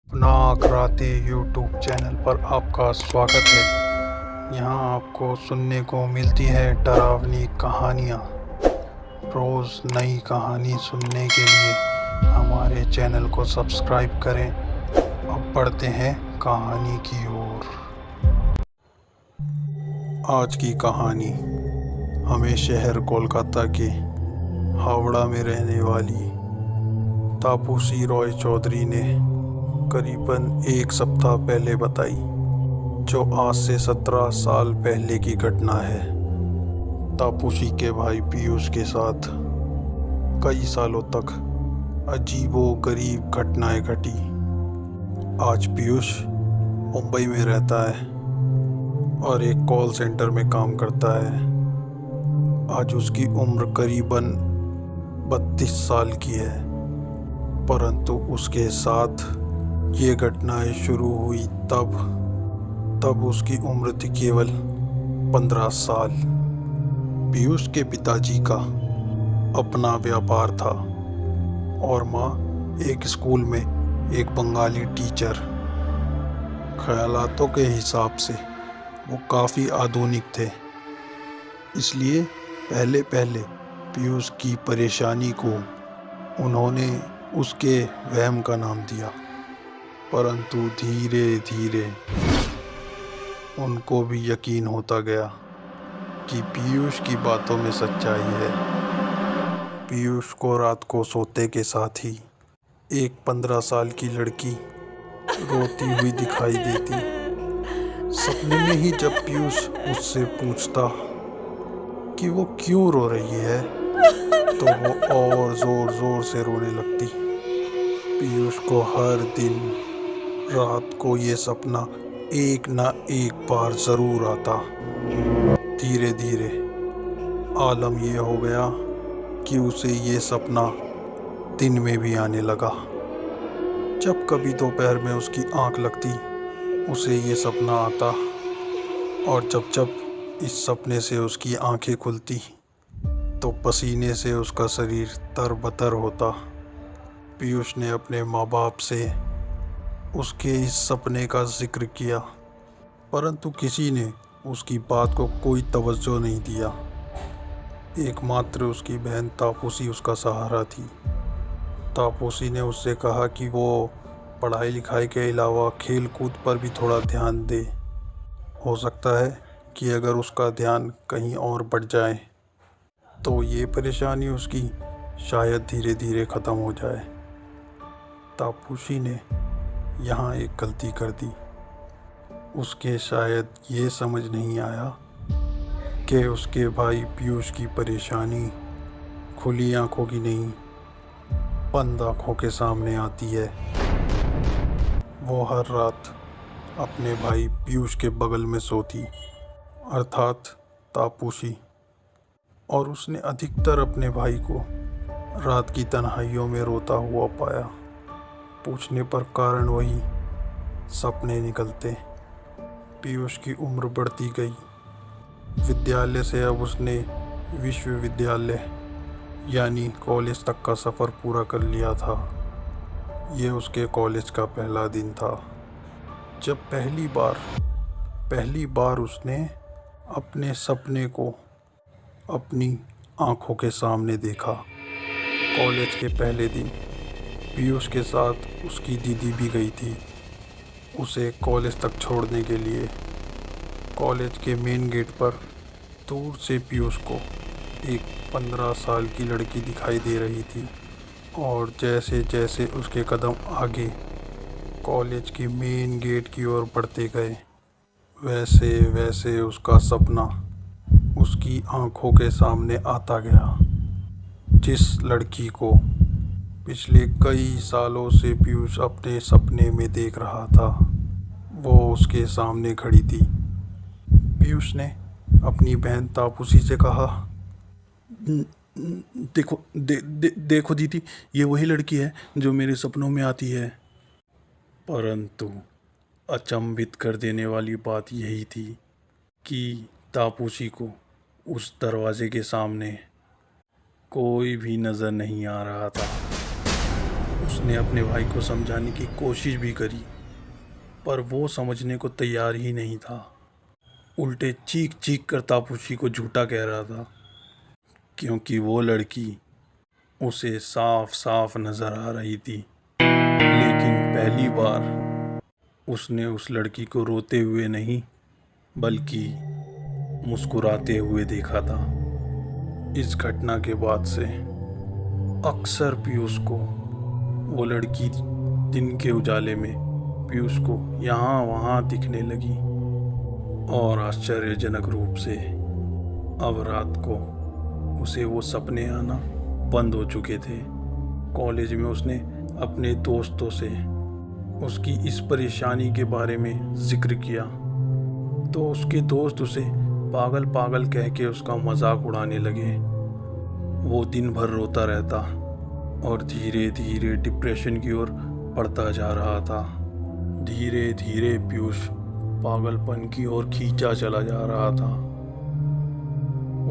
अपना कराते YouTube channel पर आपका स्वागत है। यहाँ आपको सुनने को मिलती है डरावनी कहानियाँ। रोज़ नई कहानी सुनने के लिए हमारे चैनल को सब्सक्राइब करें। अब बढ़ते हैं कहानी की ओर। आज की कहानी हमें शहर कोलकाता के हावड़ा में रहने वाली तापूसी रॉय चौधरी ने करीबन एक सप्ताह पहले बताई, जो आज से 17 साल पहले की घटना है। तापूसी के भाई पीयूष के साथ कई सालों तक अजीबो गरीब घटनाएं घटी। आज पीयूष मुंबई में रहता है और एक कॉल सेंटर में काम करता है। आज उसकी उम्र करीबन 32 साल की है, परंतु उसके साथ ये घटनाएं शुरू हुई तब उसकी उम्र थी केवल 15 साल। पीयूष के पिताजी का अपना व्यापार था और माँ एक स्कूल में एक बंगाली टीचर। ख्यालातों के हिसाब से वो काफ़ी आधुनिक थे, इसलिए पहले पहले पीयूष की परेशानी को उन्होंने उसके वहम का नाम दिया, परंतु धीरे धीरे उनको भी यकीन होता गया कि पीयूष की बातों में सच्चाई है। पीयूष को रात को सोते के साथ ही एक 15 साल की लड़की रोती हुई दिखाई देती। सपने में ही जब पीयूष उससे पूछता कि वो क्यों रो रही है, तो वो और ज़ोर ज़ोर से रोने लगती। पीयूष को हर दिन रात को ये सपना एक ना एक बार ज़रूर आता। धीरे धीरे आलम ये हो गया कि उसे ये सपना दिन में भी आने लगा। जब कभी दोपहर में उसकी आंख लगती, उसे ये सपना आता, और जब जब इस सपने से उसकी आंखें खुलती तो पसीने से उसका शरीर तरबतर होता। पीयूष ने अपने माँ बाप से उसके इस सपने का जिक्र किया, परंतु किसी ने उसकी बात को कोई तवज्जो नहीं दिया। एकमात्र उसकी बहन तापूसी उसका सहारा थी। तापूसी ने उससे कहा कि वो पढ़ाई लिखाई के अलावा खेल कूद पर भी थोड़ा ध्यान दे। हो सकता है कि अगर उसका ध्यान कहीं और बढ़ जाए तो ये परेशानी उसकी शायद धीरे धीरे ख़त्म हो जाए। तापूसी ने यहाँ एक गलती कर दी। उसके शायद ये समझ नहीं आया कि उसके भाई पीयूष की परेशानी खुली आंखों की नहीं, बंद आंखों के सामने आती है। वो हर रात अपने भाई पीयूष के बगल में सोती, अर्थात तापूसी, और उसने अधिकतर अपने भाई को रात की तन्हाइयों में रोता हुआ पाया। पूछने पर कारण वही सपने निकलते। पीयूष की उम्र बढ़ती गई। विद्यालय से अब उसने विश्वविद्यालय यानी कॉलेज तक का सफ़र पूरा कर लिया था। ये उसके कॉलेज का पहला दिन था जब पहली बार उसने अपने सपने को अपनी आंखों के सामने देखा। कॉलेज के पहले दिन पीयूष के साथ उसकी दीदी भी गई थी उसे कॉलेज तक छोड़ने के लिए। कॉलेज के मेन गेट पर दूर से पीयूष को एक 15 साल की लड़की दिखाई दे रही थी, और जैसे जैसे उसके कदम आगे कॉलेज की मेन गेट की ओर बढ़ते गए, वैसे वैसे उसका सपना उसकी आंखों के सामने आता गया। जिस लड़की को पिछले कई सालों से पीयूष अपने सपने में देख रहा था, वो उसके सामने खड़ी थी। पीयूष ने अपनी बहन तापूसी से कहा, देखो दीदी, ये वही लड़की है जो मेरे सपनों में आती है। परंतु अचंभित कर देने वाली बात यही थी कि तापूसी को उस दरवाजे के सामने कोई भी नज़र नहीं आ रहा था। उसने अपने भाई को समझाने की कोशिश भी करी, पर वो समझने को तैयार ही नहीं था। उल्टे चीख चीख कर तापसी को झूठा कह रहा था, क्योंकि वो लड़की उसे साफ साफ नजर आ रही थी। लेकिन पहली बार उसने उस लड़की को रोते हुए नहीं, बल्कि मुस्कुराते हुए देखा था। इस घटना के बाद से अक्सर पीयूष को वो लड़की दिन के उजाले में पीयूष को यहाँ वहाँ दिखने लगी, और आश्चर्यजनक रूप से अब रात को उसे वो सपने आना बंद हो चुके थे। कॉलेज में उसने अपने दोस्तों से उसकी इस परेशानी के बारे में जिक्र किया तो उसके दोस्त उसे पागल पागल कह के उसका मजाक उड़ाने लगे। वो दिन भर रोता रहता और धीरे धीरे डिप्रेशन की ओर बढ़ता जा रहा था। धीरे धीरे पीयूष पागलपन की ओर खींचा चला जा रहा था।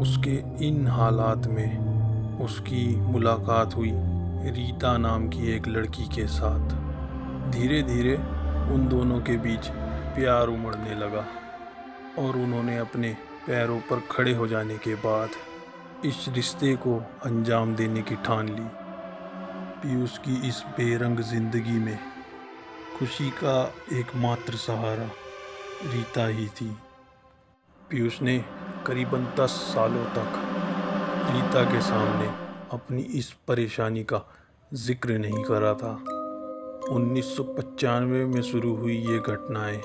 उसके इन हालात में उसकी मुलाकात हुई रीता नाम की एक लड़की के साथ। धीरे धीरे उन दोनों के बीच प्यार उमड़ने लगा और उन्होंने अपने पैरों पर खड़े हो जाने के बाद इस रिश्ते को अंजाम देने की ठान ली। पीयूष की इस बेरंग जिंदगी में खुशी का एकमात्र सहारा रीता ही थी। पीयूष ने करीबन 10 सालों तक रीता के सामने अपनी इस परेशानी का जिक्र नहीं करा था। 1995 में शुरू हुई ये घटनाएं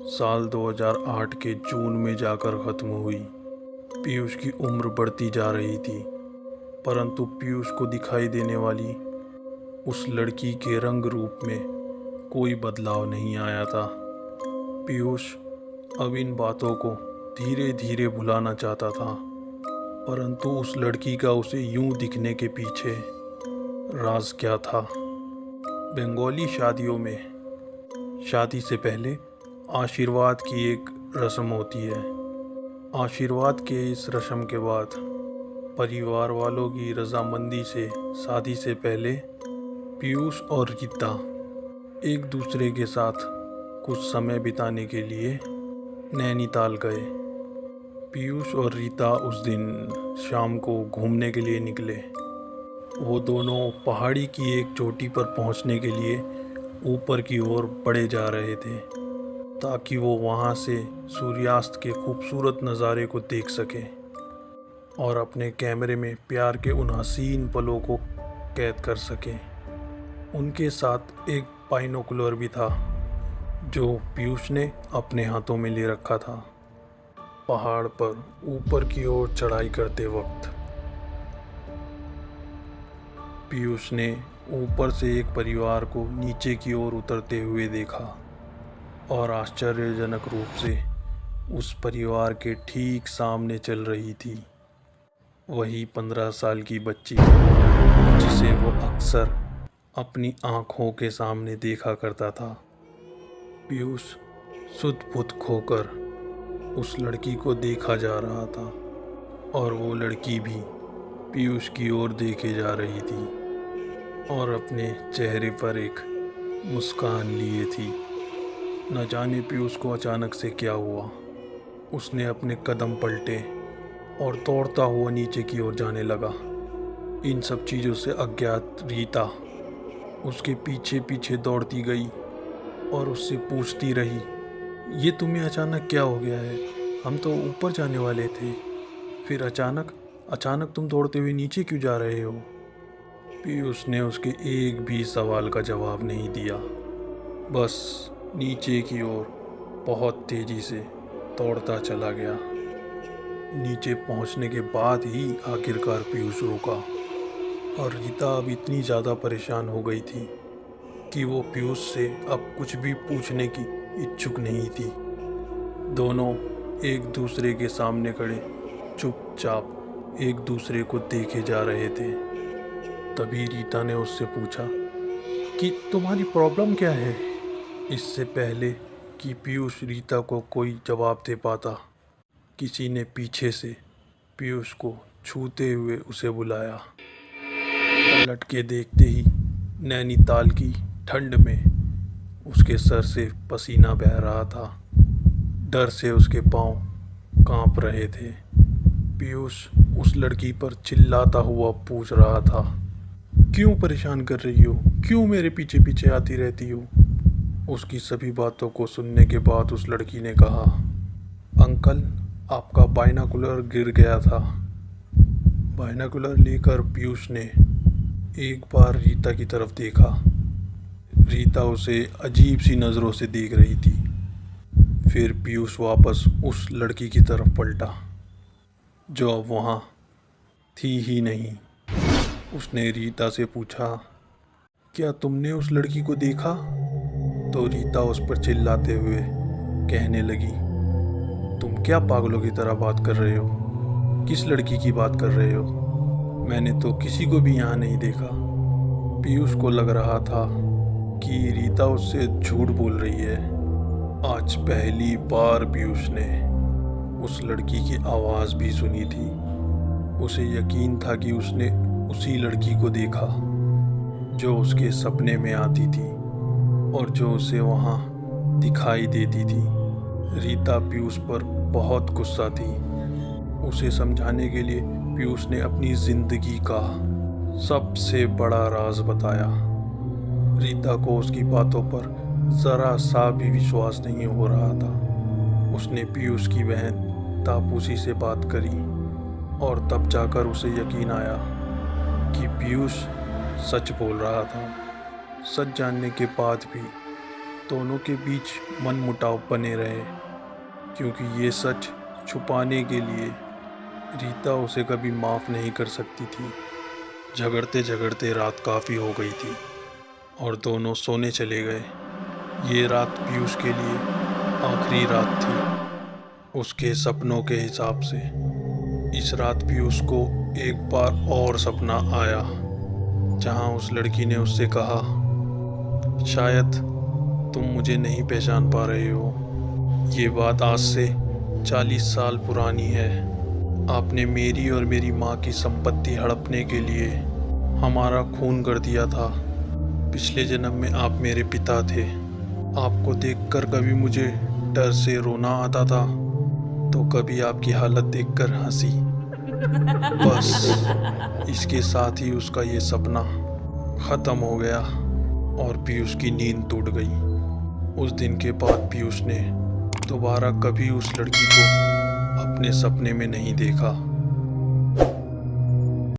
साल 2008 के जून में जाकर ख़त्म हुई। पीयूष की उम्र बढ़ती जा रही थी, परंतु पीयूष को दिखाई देने वाली उस लड़की के रंग रूप में कोई बदलाव नहीं आया था। पीयूष अब इन बातों को धीरे धीरे भुलाना चाहता था, परंतु उस लड़की का उसे यूं दिखने के पीछे राज क्या था। बंगाली शादियों में शादी से पहले आशीर्वाद की एक रस्म होती है। आशीर्वाद के इस रस्म के बाद परिवार वालों की रजामंदी से शादी से पहले पीयूष और रीता एक दूसरे के साथ कुछ समय बिताने के लिए नैनीताल गए। पीयूष और रीता उस दिन शाम को घूमने के लिए निकले। वो दोनों पहाड़ी की एक चोटी पर पहुंचने के लिए ऊपर की ओर बढ़े जा रहे थे, ताकि वो वहां से सूर्यास्त के खूबसूरत नज़ारे को देख सकें और अपने कैमरे में प्यार के उन हसीन पलों को कैद कर सकें। उनके साथ एक बाइनोकुलर भी था जो पीयूष ने अपने हाथों में ले रखा था। पहाड़ पर ऊपर की ओर चढ़ाई करते वक्त पीयूष ने ऊपर से एक परिवार को नीचे की ओर उतरते हुए देखा और आश्चर्यजनक रूप से उस परिवार के ठीक सामने चल रही थी वही 15 साल की बच्ची जिसे वो अक्सर अपनी आँखों के सामने देखा करता था। पीयूष सुध-बुध खोकर उस लड़की को देखा जा रहा था और वो लड़की भी पीयूष की ओर देखे जा रही थी और अपने चेहरे पर एक मुस्कान लिए थी। न जाने पीयूष को अचानक से क्या हुआ। उसने अपने कदम पलटे और दौड़ता हुआ नीचे की ओर जाने लगा। इन सब चीज़ों से अज्ञात रीता उसके पीछे पीछे दौड़ती गई और उससे पूछती रही, ये तुम्हें अचानक क्या हो गया है? हम तो ऊपर जाने वाले थे, फिर अचानक तुम दौड़ते हुए नीचे क्यों जा रहे हो? पीयूष ने उसके एक भी सवाल का जवाब नहीं दिया, बस नीचे की ओर बहुत तेज़ी से दौड़ता चला गया। नीचे पहुंचने के बाद ही आखिरकार पीयूष रुका और रीता अब इतनी ज़्यादा परेशान हो गई थी कि वो पीयूष से अब कुछ भी पूछने की इच्छुक नहीं थी। दोनों एक दूसरे के सामने खड़े चुपचाप एक दूसरे को देखे जा रहे थे। तभी रीता ने उससे पूछा कि तुम्हारी प्रॉब्लम क्या है? इससे पहले कि पीयूष रीता को कोई जवाब दे पाता, किसी ने पीछे से पीयूष को छूते हुए उसे बुलाया। पलट के देखते ही नैनीताल की ठंड में उसके सर से पसीना बह रहा था। डर से उसके पांव कांप रहे थे। पीयूष उस लड़की पर चिल्लाता हुआ पूछ रहा था, क्यों परेशान कर रही हो? क्यों मेरे पीछे पीछे आती रहती हो? उसकी सभी बातों को सुनने के बाद उस लड़की ने कहा, अंकल, आपका बाइनाकुलर गिर गया था। बाइनाकुलर लेकर पीयूष ने एक बार रीता की तरफ देखा। रीता उसे अजीब सी नज़रों से देख रही थी। फिर पीयूष वापस उस लड़की की तरफ पलटा जो अब वहाँ थी ही नहीं। उसने रीता से पूछा, क्या तुमने उस लड़की को देखा? तो रीता उस पर चिल्लाते हुए कहने लगी, तुम क्या पागलों की तरह बात कर रहे हो? किस लड़की की बात कर रहे हो? मैंने तो किसी को भी यहाँ नहीं देखा। पीयूष को लग रहा था कि रीता उससे झूठ बोल रही है। आज पहली बार पीयूष ने उस लड़की की आवाज़ भी सुनी थी। उसे यकीन था कि उसने उसी लड़की को देखा जो उसके सपने में आती थी और जो उसे वहाँ दिखाई देती थी। रीता पीयूष पर बहुत गुस्सा थी। उसे समझाने के लिए पीयूष ने अपनी ज़िंदगी का सबसे बड़ा राज बताया। रीता को उसकी बातों पर ज़रा सा भी विश्वास नहीं हो रहा था। उसने पीयूष की बहन तापूसी से बात करी और तब जाकर उसे यकीन आया कि पीयूष सच बोल रहा था। सच जानने के बाद भी दोनों के बीच मनमुटाव बने रहे, क्योंकि ये सच छुपाने के लिए रीता उसे कभी माफ़ नहीं कर सकती थी। झगड़ते झगड़ते रात काफ़ी हो गई थी और दोनों सोने चले गए। ये रात पीयूष के लिए आखिरी रात थी उसके सपनों के हिसाब से। इस रात पीयूष को एक बार और सपना आया जहां उस लड़की ने उससे कहा, शायद तुम मुझे नहीं पहचान पा रहे हो। ये बात आज से 40 साल पुरानी है। आपने मेरी और मेरी माँ की संपत्ति हड़पने के लिए हमारा खून कर दिया था। पिछले जन्म में आप मेरे पिता थे। आपको देखकर कभी मुझे डर से रोना आता था तो कभी आपकी हालत देखकर हंसी। बस इसके साथ ही उसका ये सपना ख़त्म हो गया और पीयूष की नींद टूट गई। उस दिन के बाद पीयूष ने दोबारा कभी उस लड़की को अपने सपने में नहीं देखा।